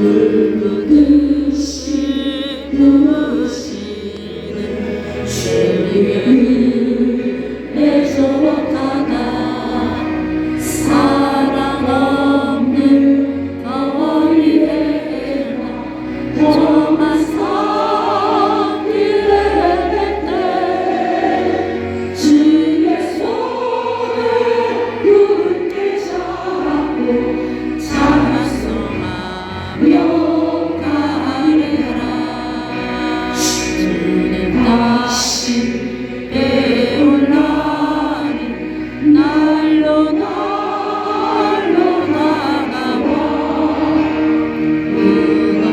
물부듯이 부으시는 주님을 애석하다 사랑 없는 거리에나 험한 산길에 때 주의 손을 굳게 잡고 찬송하며 가리라. 주는 다시 배올라니 날로 다가와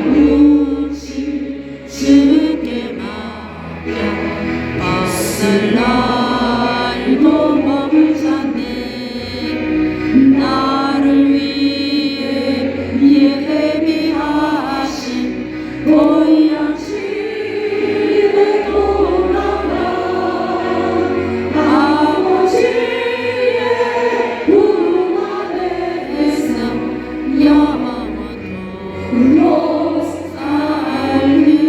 무겁무지 주께 맡겨 벗을 날도 머물잖네. 나를 위해 예비하신 고향 집에 돌아가 아버지의 부름 안에서 영원토록 살리네.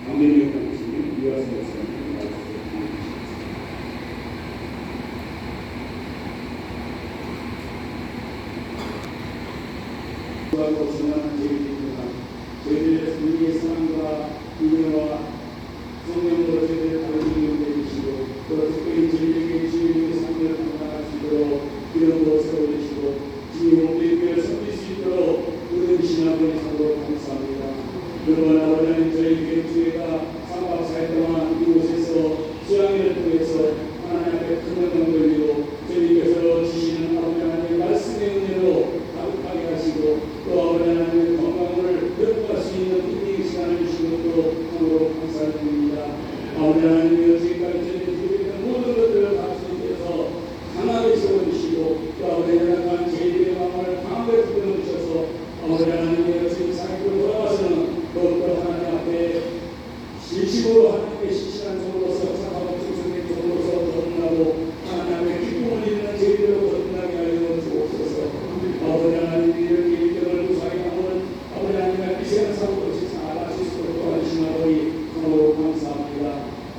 강민경 당신이 이와서 목사님 저희들의 우리의 사랑과 인내와 성령으로 저희들의 다른 인용해 주시고 또 특별히 저희에게 주님의 삶을 감당할 수 있도록 기름으로 세워주시고 주님 몸의 교회를 섬길 수 있도록 은혜주신 아버지 사도록 감사합니다. 그동안 아버지 하나님 저희 교회가 3박 4일 동안 이곳에서 수양회를 통해서 하나님 앞에 큰 영광 돌리고 저희께서 주시는 아버지 하나님의 말씀의 은혜로 가득하게 하시고 또 아버지 하나님의 건강을 회복할 수 있는 인생 시간을 주시는 것도 참으로 감사드립니다. 아버지 하나님의 여지까지 저희들이 드리는 모든 것들을 다 주님께서 강하게 세워주시고 또 아버지 하나님 저희들의 마음을 강하게 불러주셔서 아버지 하나님의 여지 사역으로 돌아와서는 더욱더 하나님 앞에 진심으로 하나님의 신실한 종으로서 착하고 충성된 종으로서 거듭나고 하나님 앞에 기쁨을 입는 저희들로 거듭나게 하여 주옵소서. 아버지 하나님 이렇게 일정을 무사히 하는 아버지 하나님 앞에 시간 사고도 세상 알아볼 수 있도록 도와주신 아버지 참으로 감사합니다.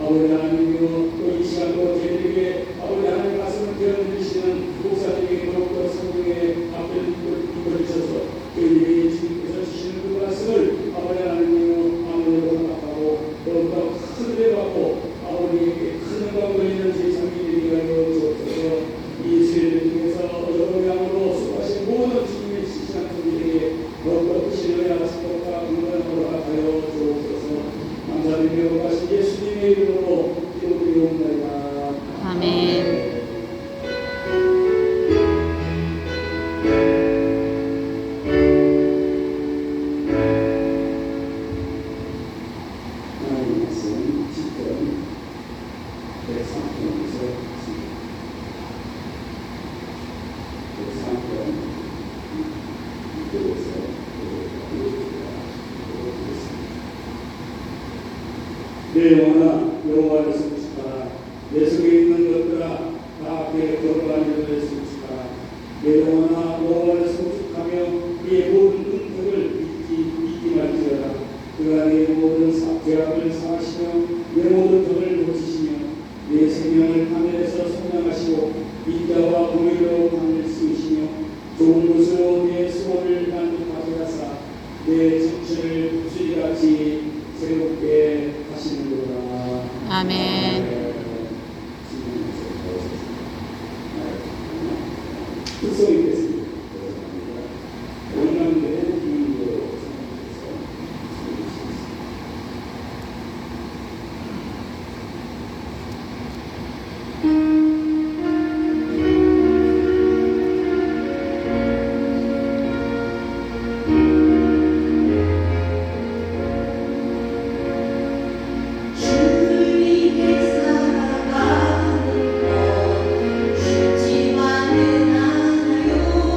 아버지 하나님이여 또 이 시간도 저희들에게 아버지 하나님의 말씀을 들려주시는 목사님에게 더욱더 성령의 앞을 이끌어주셔서 저희들에게 주님께서 주시는 그 말씀을 아버지 하나님이여 아무래도 생각하고 더욱더 큰 은혜 받고 아버지에게 큰 영광 돌리는 저희 성민들이 하여 주옵소서. 이 수요일을 통해서 여러분으로 수고하신 모든 주님의 신실한 성민들에게 더욱더 크신 은혜와 축복과 긍휼을 허락하여 주옵소서. 감사드리며 가신 예수님의 이름으로 기도드리옵나이다. 아멘. 하나님 말씀 10편 103편에서 103편 2절에서 내 영혼아 여호와를 송축하라. 내 속에 있는 것들아 다 그의 거룩한 이름을 송축하라. 내 영혼아 여호와를 송축하며 그의 모든 은택을 잊지 말지어다. 그가 내 모든 죄악을 사하시며 내 모든 죄를 고치시며 내 생명을 하늘에서 성량하시고 인자와 공의로 하늘 씌우시며 좋은 것으로 내 소원을 만족하게 하사 내 정신을 부수리같이 새롭게 하시는도다. 아멘. 특성이 됐습니다. 원남대의 주인으로 살아가는 것 쉽지만은 않아요.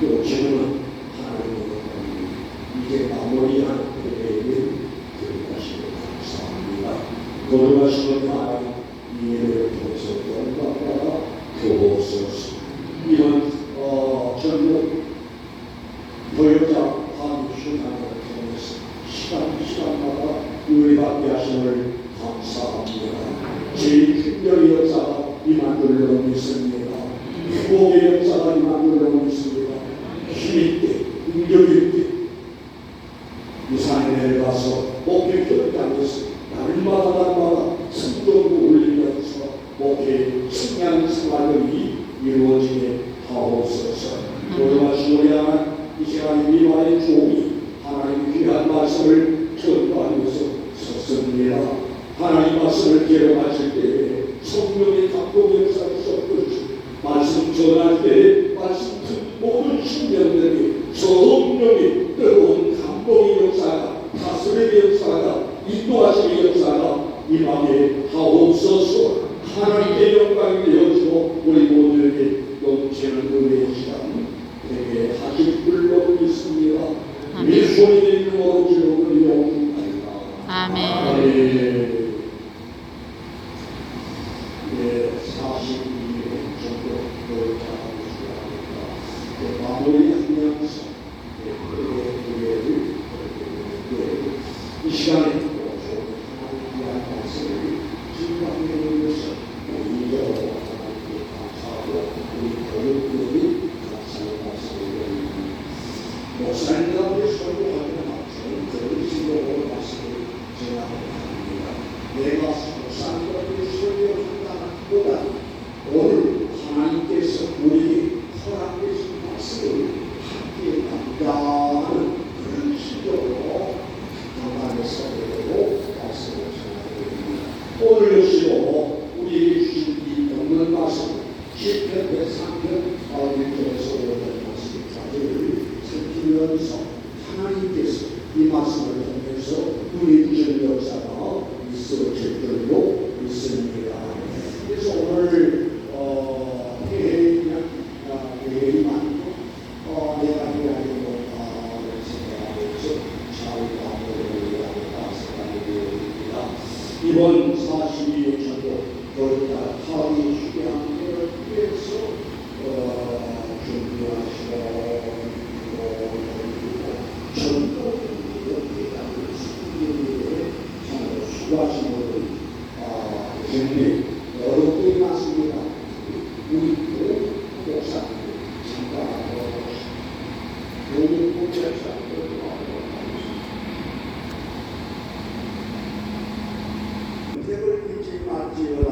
또 지금은 하나님의 이제 마무리하는 때에는 기억하시고 감사합니다. 거룩하시는 하나님 이 예배를 통해서 영광과 교호소서 이런 전국 교역자 한주간을 통해서 시간마다 우리밖에 하심을 감사합니다. 제일 특별히 역사가 이만들러 믿습니다. 회복의 역사가 이만들러 믿습니다. 힘있게 능력있게 이 산에 내려가서 목회 교육장에서 날마다 성경도 올리면서 목회 승리하는 생활들이 이루어지게 하옵소서. 돌아가신 우리 하나님 이 시간에 미화의 종이 하나님 귀한 말씀을 전도하면서 섰습니다. 하나님 말씀을 기록하실 때에 성령의 감동 역사를 섞듯이 말씀 전할 때에 말씀 듣는 모든 신령들이 성령의 뜨거운 감동의 역사가 다스림의 역사가 인도하심의 역사가 임하게 하옵소서. 하나님의 영광이 되어지고 우리 모두에게 넘치는 은혜의 시간 되게 하실 줄로 믿습니다. 예수님의 이름으로 기록을 영원합니다. 아멘. 42년 정도 노력하고 있습니다. 마무리하면서 이 시간에 하나님의 말씀을 증거하기 위해서 오히려 하나님께 감사하고 우리 교육들이 감사의 말씀을 드립니다. 목사님과 설교하는 말씀은 그런 식으로 말씀을 전하합니다. 내가 목사님과 설교한다는 보다 오늘 하나님께서 우리에게 허락해 주신 말씀을 함께 남자하는 그런 식으로 강단에서 내고 말씀을 전하드립니다. 오늘 역시도 우리에게 주신 이 없는 말씀 10편 103편 1절에서 5절 말씀까지를 살피면서 하나님께서 이 말씀을 통해서 우리 주신 역사가 있어질 줄로 믿습니다. 그래서 오늘 회의만 내가 해야겠노라 생각하면서 잘 마무리하겠다 생각이 되었습니다. 이번 42회 전도 교육자 하위 휴양회를 위해서 준비하시고 전도를 대단히 수고하신 분들 굉장히 어렵게 났습니다. 우리 목사님 잠깐 너무 은혜를 잊지 말지어다.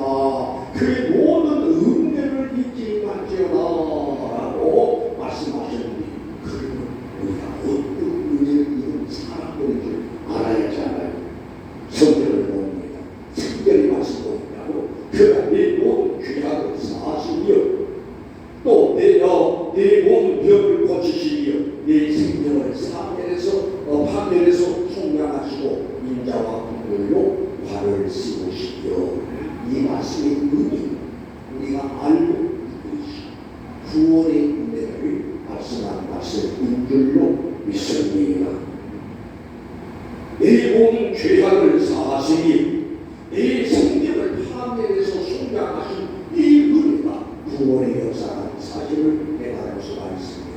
그의 모든 은혜를 잊지 말지어다 라고 말씀하셨는데 그러면 우리가 어떤 은혜를 입은 사람들인 줄 알아야 하잖아요. 성경을 봅니다. 특별히 말씀드린다고 그가 내 모든 죄악을 사하시며 또 내 모든 병을 고치시며 내 생명을 판면에서 총량하시고 인자와 국물로 화를 씌우시며 이 말씀의 의미 우리가 알고 있듯이 구원의 은혜를 말씀한 말씀인 줄로 믿습니다. 내 모든 죄악을 사하시니 내 생명을 판면에서 총량하신 이 은혜가 구원의 역사라는 사실을 깨달을 수가 있습니다.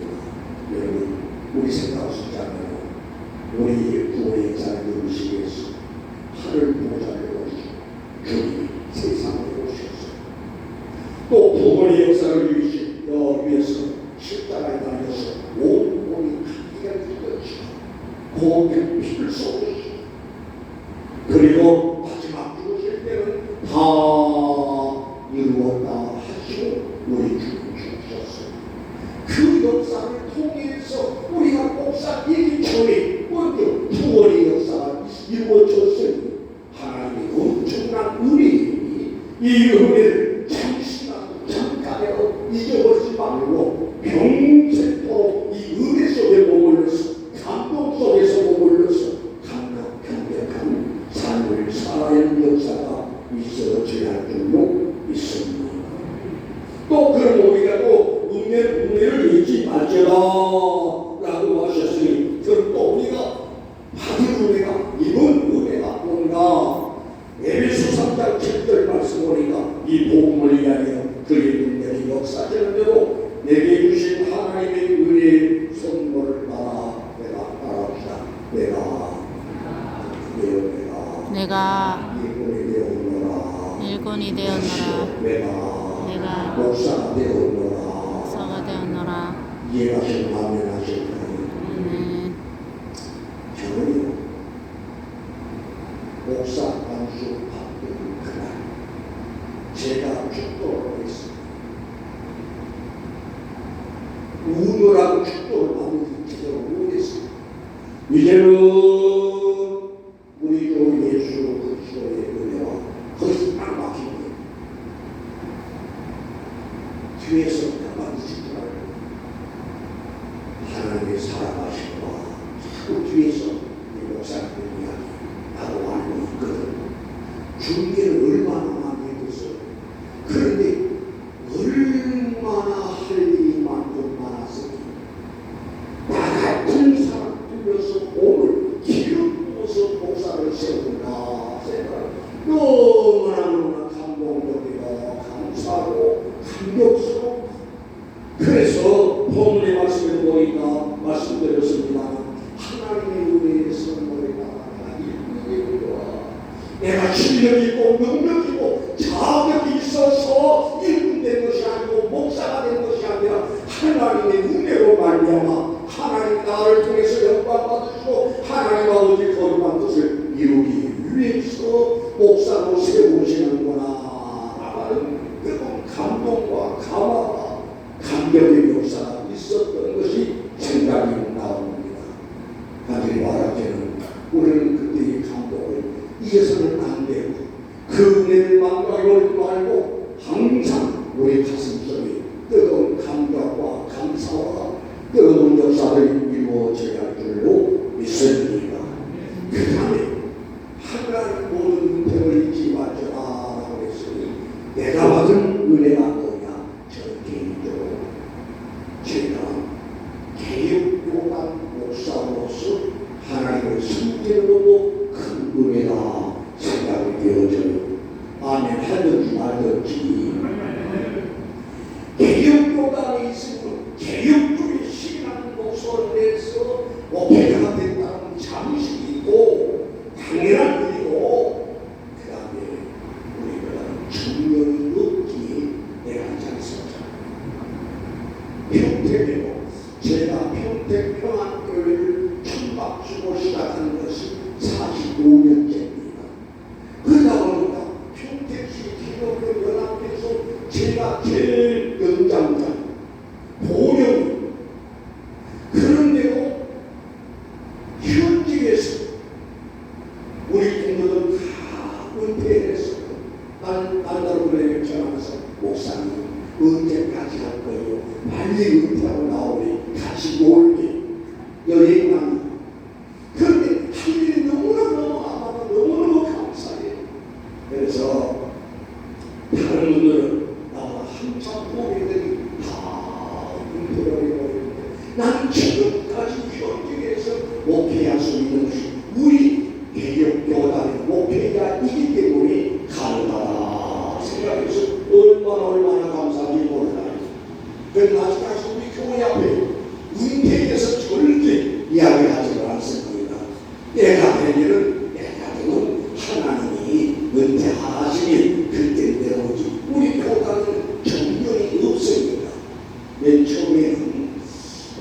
여러분 우리 생각할 수 있잖아요. 우리 구원의 역사를 이루시기 위해서 하늘 보좌를 오시고 주님이 세상에 오셔서 또 구원의 역사를 위해서 십자가에 달려서 온 몸이 가득하게 뜯어지고 공의 피를 쏟으시고 그리고 마지막 죽으실 때는 다 이루었다 하시고 우리 주님 주셨어요. 그 역사를 통해서 우리가 목사이기 전에 먼저 구원의 역사가 이루어졌으니 하나님의 엄청난 은혜이니 이 은혜를 잠깐에 잊어버리지 말고 평생토록 이 은혜 속에 머물러서 감동 속에서 머물러서 강력한 삶을 살아야 하는 역사가 있어져야 할 줄로 믿습니다. 또 그럼 우리가 또 은혜를 잊지 말지라 라고 하셨으니 그럼 또 우리가 받은 은혜가 이번 은혜가 뭔가 에베소 3장 7절 말씀 보니까 이 복음을 위하여 그의 은혜를 역사되는 대로 내게 주신 하나님의 은혜의 선물을 따라 내가 따라옵시다. 내가 일꾼이 되었노라. 내가 목사가 되었노라. 이해하시면 아멘 하실까요? 저는요 목사 안수 받는 그날 제가 축도를 했습니다. 우물하고 축도를 받는 제가 못했습니다. 이제는 우리 주 예수 그리스도의 은혜와 거기서 딱 막힌 거예요. 뒤에서 가만히 있지 말고 하나님의 살아가심과 그 뒤에서 이 목사님의 이야기 나도 알고 있거든. 중계를 얼마나 많이 했어요. 그런데 얼마나 할 일이 많고 많았으니 나 같은 사람 들려서 오늘 기름 부어서 목사를 세운다 생각 너무나 감동적이고 감사하고 감격스러워. 그래서 본문의 말씀을 보니까 말씀드렸습니다. 하나님의 은혜의 선물에 따라 내가 실력이 있고 능력이고 자격이 있어서 일꾼된 것이 아니고 목사가 된 것이 아니라 하나님의 은혜로 말미암아 하나님 나를 통해서 영광 받으시고 하나님 아버지 거룩한 뜻을 이루기 위해서 목사로 세우시는구나 라는 그런 감동과 감화가 감격의 역사가 있었던 것이 생각이 나옵니다. 간절히 말하자면 우리는 그때의 감동을 이어서는 안 되고 그 은혜를 망각하지 말고 항상 우리 가슴속에 뜨거운 감격과 감사와 뜨거운 역사를 이루어져야 할 줄로 믿습니다. 그 다음에 하나님 모든 은혜를 잊지 말지라 라고 했으니 내가 받은 은혜가 뭐냐? 저 개인적으로 제가 개혁교단 목사로서 하나님을 섬기는 것도 큰 은혜다 생각이 되어져요. 아멘 하든지 말든지 개혁교단에 있으면 개혁주의 신앙 목소를 내서 목회자가 된다는 자부심이 있고 당연한 일이고 그 다음에 우리가 중요히 없기에 내가 앉아있었잖아. 평택에도 제가 평택 평안교회를 천박주고 시작한 것이 45년째입니다. 그러다 보니까 평택시 기독교 연합회에서 제가 제일 연장자 보령 그런데도 현직에서 우리 동료들 다 은퇴했어요. 딸들을 보내면 전화해서 목사님 언제까지 할 거예요? 빨리 은퇴하고 나오니 같이 놀게 여행 가는. 그런데 할 일이 너무너무 많아서 너무너무 감사해요. 그래서 다른 분들은 나보다 한참 후배들이 다 은퇴를 해버리는데 나는 지금까지 현직에서 목회할 수 있는 것이 우리 개혁교단의 목회자이기 때문에 가능하다 생각해서 얼마나 감사한지 몰라요. 그래서 아직까지 우리 교회 앞에 은퇴에 대해서 절대 이야기하지는 않습니다. 내가 되면은 하나님이 은퇴하시니 그때 내려오지. 우리 교단은 정년이 없습니다. 맨 처음에는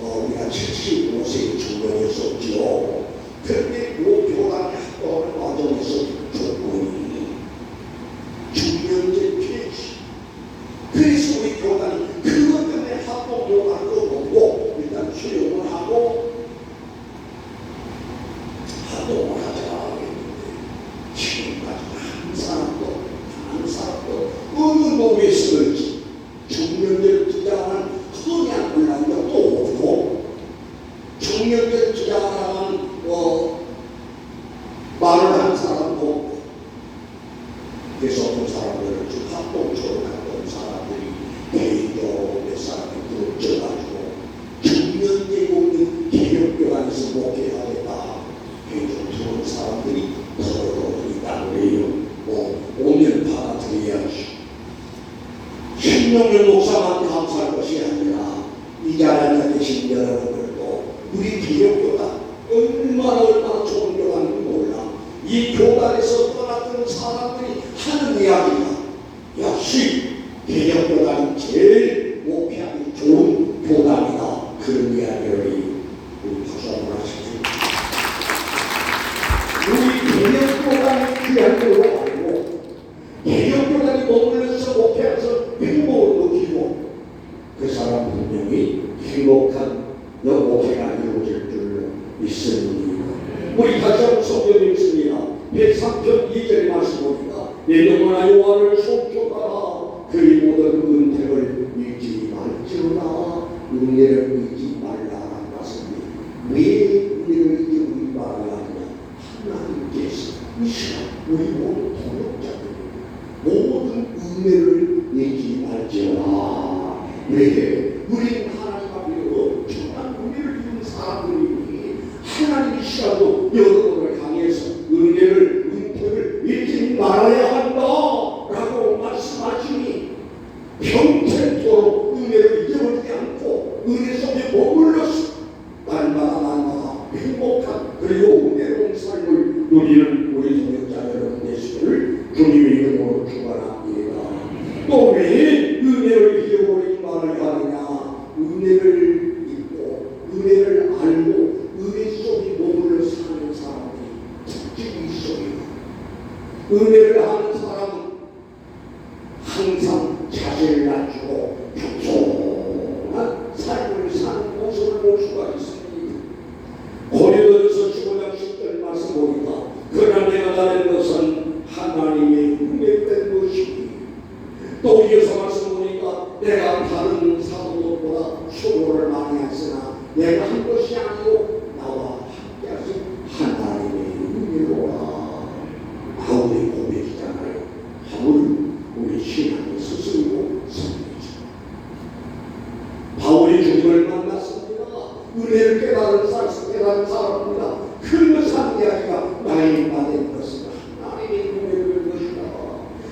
우리가 75세의 중년이었었죠. 그런데 그 교단의 학교를 과정에서 조건이 중년제 폐지. 그래서 우리 교단이 그것 때문에 학교 교단도 놓고 일단 수용을 하고 활동을 하자 했는데 지금까지 한 사람도 어느 노예에 쓰는지 중년제를 주장하는 흔한 분란도 없고 중년제를 주장하는 말을 한 사람도 없고 그래서 어떤 사람들은 좀 합동적으로 갔던 사람들이 개인적으로 몇 사람이 붙여가지고 정년되고 있는 개혁교단에서 목회하겠다. 해서 좋은 사람들이 서로 있다고 해요. 오면 받아들여야지. 신명현 목사만 감사할 것이 아니라 이 자리에 계신 여러분들도 우리 개혁교단 얼마나 좋은 교단인지 몰라. 이 교단에서 떠났던 사람들이 하는 이야기가 역시 개혁교단이 제일 목회하기 좋은 교단이다. 그런 이야기를 우리 박수 한번 하시죠. 우리 개혁교단이 귀한 교가 아니고 개혁교단이 머물러서 목회하면서 행복을 느끼고 그 사람 분명히 행복한 목회가 이루어질 줄 믿습니다. 우리 다시 한번 성경에 있습니다. 103편 2절의 말씀 보니까 내 영혼아 여호와를 송축하라. 그의 모든 은택을 잊지 말지어다. 은혜를 잊지 말라는 말씀이 왜 은혜를 잊지 말아야 하냐. 하나님께서 이 시간 우리 모든 동역자들 모든 은혜를 잊지 말지어다. 왜? 우리는 하나님 앞에 엄청난 은혜를 입은 사람들이니 하나님이 시간도 여러분을 향해서 은혜를 은택을 잊지 말아야 한다 라고 말씀하시니 평생토록 은혜를 잊어버리지 않고 은혜 속에 머물러서 날마다 행복한 그리고 은혜로운 삶을 누리는 우리 동역자 여러분 되시기를 주님의 이름으로 축원합니다. 또 왜 은혜를 잊어버리지 말아야 하느냐. 은혜를 잊고 은혜를 알고 은혜 속에 머물러 사는 사람들이 특징이 있어요. 은혜를 하는 사람은 항상 자신을 낮추고 평온한 삶을 사는 모습을 볼 수가 있습니다. 고린도전서 15장 10절 말씀 보니까 그러나 내가 다른 것은 하나님의 은혜된 것이니 또 이어서 말씀 보니까 내가 다른 사도들보다 수고를 많이 했으나 내가 한 것이 아니고 나와 함께 하신 하나님의 은혜로라. 바울의 고백이잖아요. 바울은 우리 신앙의 스승이고 선배이죠. 바울이 주님을 만났습니다. 은혜를 깨달은 사람입니다. 큰 것한 이야기가 나의 받은 것은 하나님의 은혜를 것이다.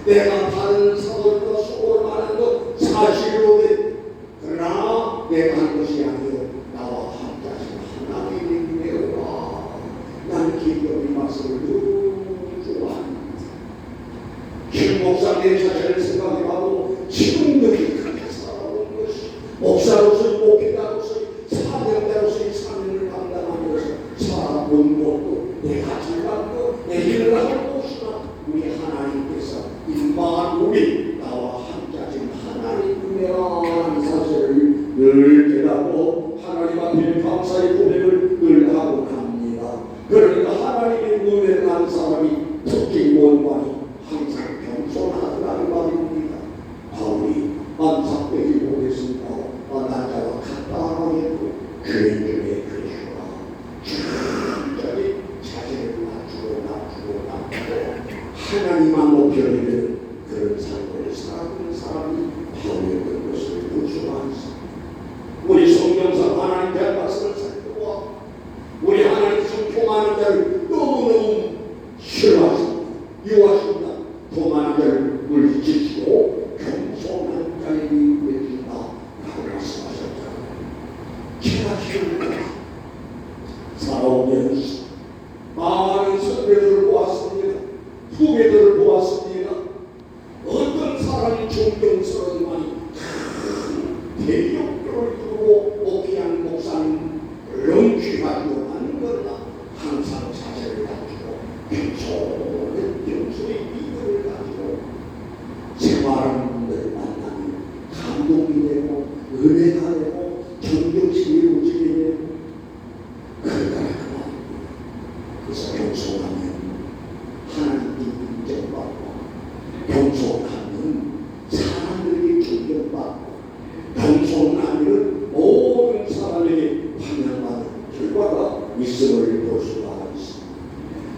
내가 다른 사도들과 수고를 많은 것 사실로되 그러나 내가 한 것이 아니고 나와 함께 하신 하나님의 은혜로라. 나는 기꺼이 말씀을 너무 좋아합니다. 김 목사 내 자신을 생각해봐도 지금도 그렇게 살아온 것이 목사로서의 목회자로서의 사명자로서의 사명을 감당하면서 살아온 것도 내가 잘한 것, 내 일을 한 것이나 우리 하나님께서 임마누엘 나와 함께 하신 하나님 은혜라는 사실을 늘 깨닫고 하나님 앞에 감사의 고백을 늘 하고 합니다. 그러니까 하나님의 은혜를 아는 사람이 특히 원관이 항상 겸손하다는 말입니다. 바울이 안삭되지 못했습니다. 나자와 같다하고 교인 중에 그리스도가 철저히 자신을 낮추고 하나님만 높여드리는 그런 삶을 살아가는 사람이 바울이었던 것을 볼 수가 있습니다. 우리 성경상 하나님 대한 말씀을 살펴보아 우리 하나님께서 통하는 자를 너무너무 싫어하십니다. 미워하십니다. 통하는 자를 물리치시고 겸손한 자에게 외친다 라고 말씀하셨잖아요. 제가 기억합니다. 살아오면서 많은 선배들을 보았습니다. 후배들을 보았습니다. 어떤 사람이 존경스러운 큰 대역교를 두고 목회한 목사는 물론 귀하지도 않은 거나 항상 자세를 갖추고 평소의 미덕을 가지고 생활하는 분들을 만나면 감동이 되고 은혜가 되고 존경심이 우지게 되고 그러니까 그래서 겸손하면 하나님께 인정받고 겸손하면 사람들에게 존경받고 겸손하면 모든 사람에게 환영받는 결과가 있음을 볼 수가 있습니다.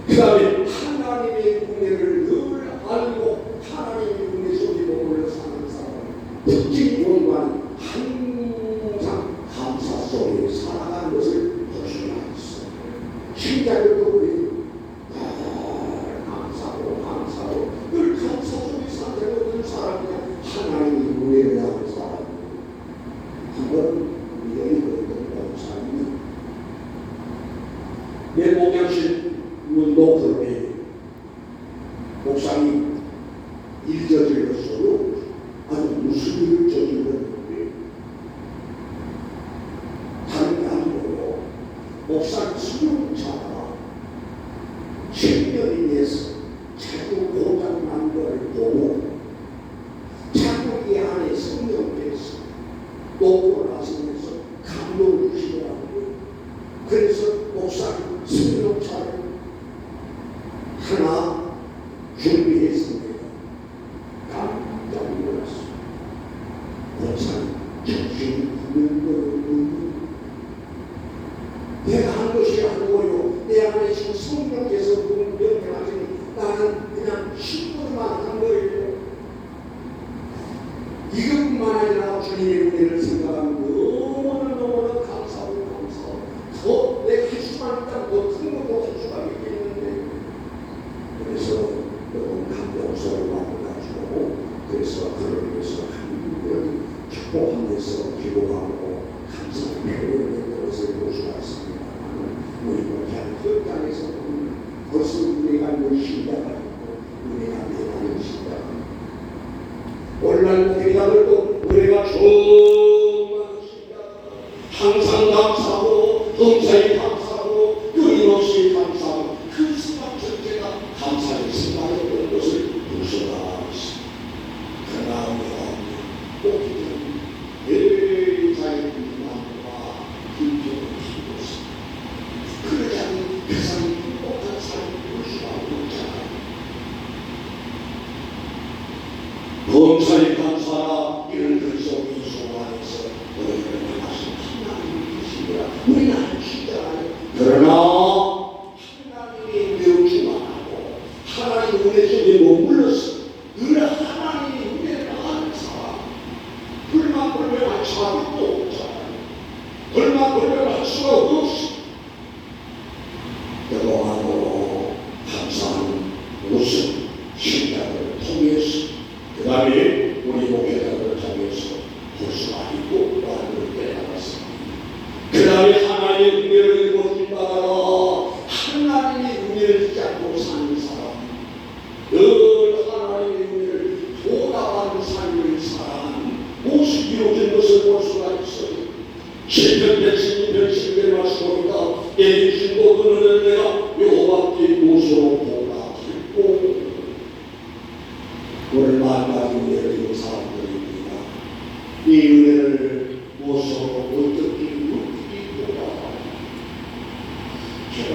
그 다음에 하나님의 은혜를 늘 알고 하나님의 은혜 속에 머물러 사는 사람 특징 원관 일저질렀어요. 아주 무슨 일을 저질렀는데 다른 게 아니고요. 목사 수용자가 생명인에서 자꾸 고장난 걸 보고 자꾸 이 안에 성령께서 높고 나서면서 감동을 주시더라고요. 그래서 목사 수용자를 하나 준비했습니다. 깜짝 놀랐어요. 목사님 정신이 있는 거는 내가 한 것이 아니고요. 내 안에 지금 성령께서 명령하시니 나는 그냥 신고만 한 거예요. 이것뿐만 아니라 주님의 은혜를 생각하면 너무나 감사하고 더 내 기수만 있다면 더 큰 것도 할 수가 있겠는데 그래서 너무 감동스러워 가지고 그래서 그를 위해서 한번 축복하면서 기도하고 감사의 표현을 것을 볼 수가 있습니다. 우리 그냥 현장에서 보면 벌써 우리가 늘 신자가 있고 우리가 매하는 신자가 있고 오늘날 목회자들도 우리가 정말 신자가 항상 감사하고 범사에 감사하고 끊임없이 감사하고 그 순간 전체가 감사의 순간이었던 것을 볼 수가 있습니다. 그러나 목회자는 늘 자의 마음과 긍정을 가지고 있습니다. 그러지 않으면 그 사람이 행복한 삶을 볼 수가 없잖아요. 범사에 감사하라 이런 글속이 소환해서 너희를 향하신 하나님이 계시니라. 우리는 신자라요. 그러나 하나님의 매우 중요하고 하나님 은혜 속에 머물러서 늘 하나님의 은혜를 아는 사람 불만불명할 자격도 없잖아요. 불만불명할 수가 없이 영원하고 감사하는 모습 신자들을 통해서 그 다음에 우리 목회자들을 통해서 볼 수가 있고 나를 깨달았습니다. 그 다음에 하나님의 은혜를 입어준 바라 하나님의 은혜를 잡고 사는 사람 늘 하나님의 은혜를 도달하는 삶을 살아가는 모습이 이루어진 것을 볼 수가 있어요. 시편 112편 말씀보니까 내 주신 모든 은혜를 내가 여호와께 무소로 보답했고 오늘 만나는 은혜를 입은 사람들입니다. 이 은혜를 무엇으로 어떻게 누리기보다 제가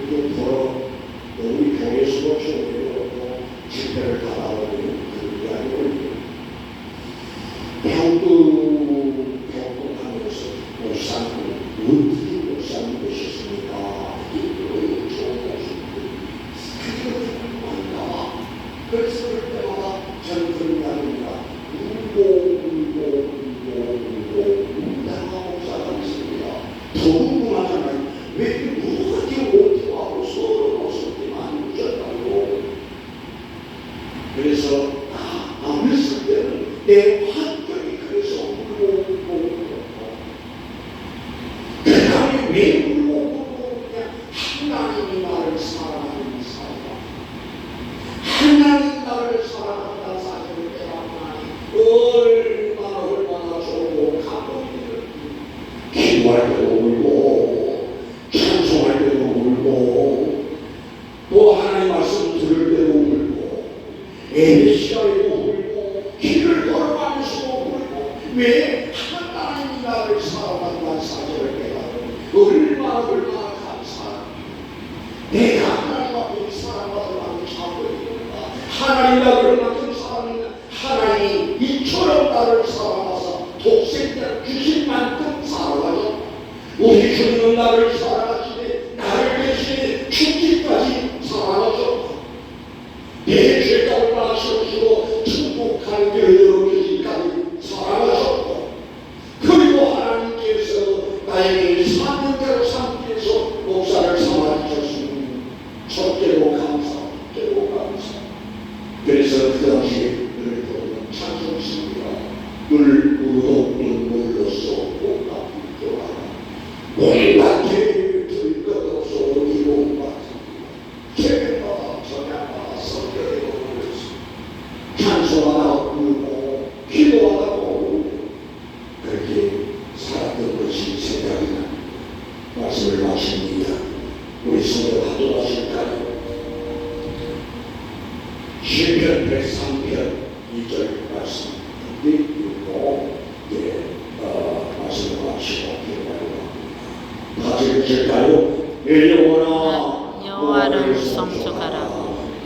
이게 보러 우리 교회에서 교회로 집회를 가다오는 그 이야기를 병동하면서 목사님 어떻게 목사님 되셨습니까? 이거 좋은 모습들 그게 많이 나와. 그래서 그럴 때마다 저는 그런 이야기입니다. 운동하고 목사가 있습니다. 더 궁금하잖아요. 왜 누구한테 오토하고 서로 어떻게 많이 웃었다고. 그래서 안 했을 때는 내 환경이 그래서 울고 그 다음에 왜 울고 그냥 하나님이 나를 사랑하는 사람 하나님 나를 사랑한다는 사실을 깨닫나니 얼마나 좋고 감동이 들었니. 기도할 때도 울고 찬송할 때도 울고 또 하나님 말씀 들을 때도 울고 예배 시간에도 울고 길을 걸어가면서도 울고 왜 하나님이 나를 사랑한다는 사실을 깨닫니 얼마나 감사합니다. 내가 하나님 앞에 사랑받을 만큼 잡고 있는가. 하나님 나를 만큼 사랑했나. 하나님이 이처럼 나를 사랑하사 독생자를 주신 만큼 사랑하죠. 우리 주님은 나를 사랑하시되 나를 대신에 죽기까지 사랑하죠. 내 죄가 얼마나 싫으시고 천국하는 길을 열어주기까지 사랑하셨고 그리고 하나님께서 나에게 사명대로 삼기 위해서 목사를 삼아주셨으니 첫째로 감사, 둘째로 감사. 그래서 그 당시에 늘 보는 찬송입니다. 늘 우도 눈물로써 온갖 불조하라 온갖 죄를 들것없어 이로운 것입니다. 죄마다 저녁마다 성경에 보면서 시편 103편 2절 말씀 읽고 말씀을 마치고 기도하려고 합니다. 같이 읽을까요? 여호와를 송축하라.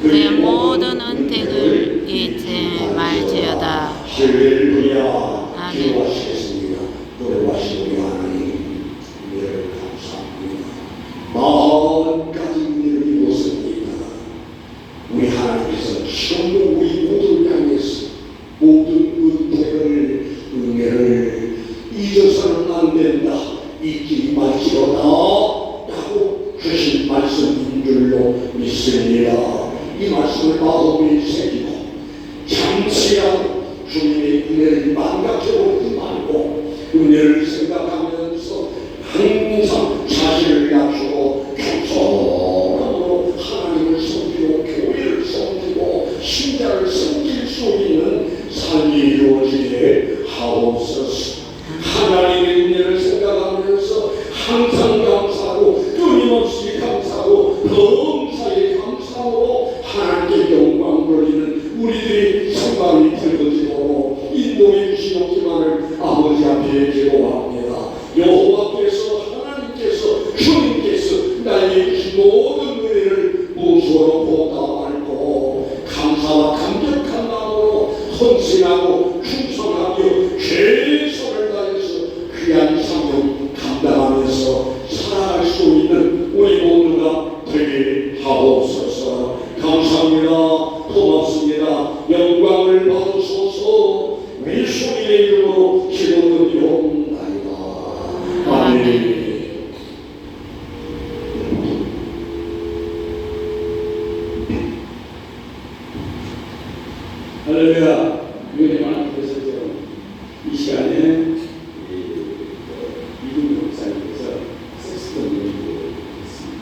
그의 모든 은택을 잊지 말지어다. 할렐루야. 아멘. 기도하시겠습니다. 노래하신 우리 하나님 은혜를 감사합니다. 마음까지 은혜를 입었습니다. 우리 하나님께서 전부 우리 모든 향해서 모든 은혜를 잊어서는 안 된다. 잊지 말지어다 라고 주신 말씀인 줄로 믿습니다. 이 말씀을 마음에 새기고 잠시라도 주님의 은혜를 망각해보지 말고 은혜를 생각하면서 항상 자신을 낮추고 겸손함으로 하나님을 섬기고 교회를 섬기고 신자를 섬길 수 있는 삶이 이루어지게 하옵소서. 하나님의 은혜를 생각하면서 항상 감사하고 끊임없이 감사하고 범사에 감사하고 하나님께 영광 돌리는 우리들이 성감이 들어지도록 인도해 주시옵기만을 아버지 앞에 기도합니다. 여호와께서 하나님께서 주님께서 나에게 주신 모든 은혜를 무수로 보답하고 감사와 감격한 마음으로 헌신하고 충성하며 최선을 다해서 귀한 사명 감당하면서 살아갈 수 있는 우리 모두가 되게 하옵소서. 감사합니다. 고맙습니다. 영광을 받으소서. 예수님의 이름으로 기도드리옵나이다. 아멘. 할렐루야. 은혜 많이 되셨죠? 이 시간에 이분 목사님께서 섹스톤 연주를 했습니다.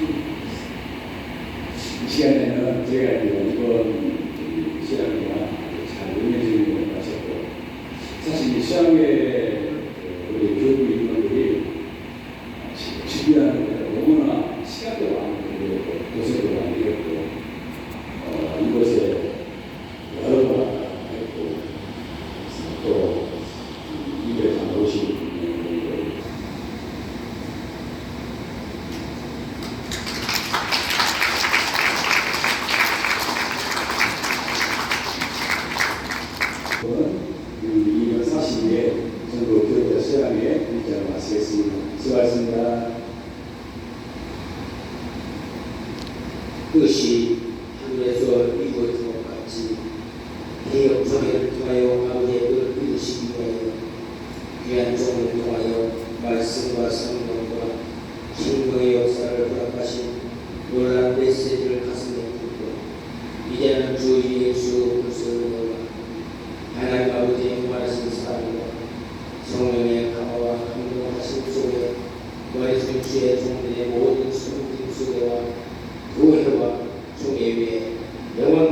이 시간에는 제가 이번 시간과 잘 응해주는 것 같았고, 사실 이 시간에 우리 교육 인원들이 준비하는 데 너무나 시간도 많이 걸렸고 고생도 많이 했고, 이곳에 여러 번 했고 또 이번에 다 오신 분들 이번 40일 전국 교육자 시간에 일정을 마치겠습니다. 수고하셨습니다. 그것이 하늘에서 이루어진 것 같이 개혁 조례를 통하여 아버지의 뜻을 이루시기 위하여 귀한 종을 통하여 말씀과 성령과 신령의 역사를 허락하신 놀라운 메시지를 가슴에 품고 이제는 주 예수 그리스도의 은혜와 하나님 아버지의 무한하신 사랑과 성령의 강화와 감동하신 속에 머리순 주의 종들의 모든 숨긴 속에와 교회와 총회 위에 영원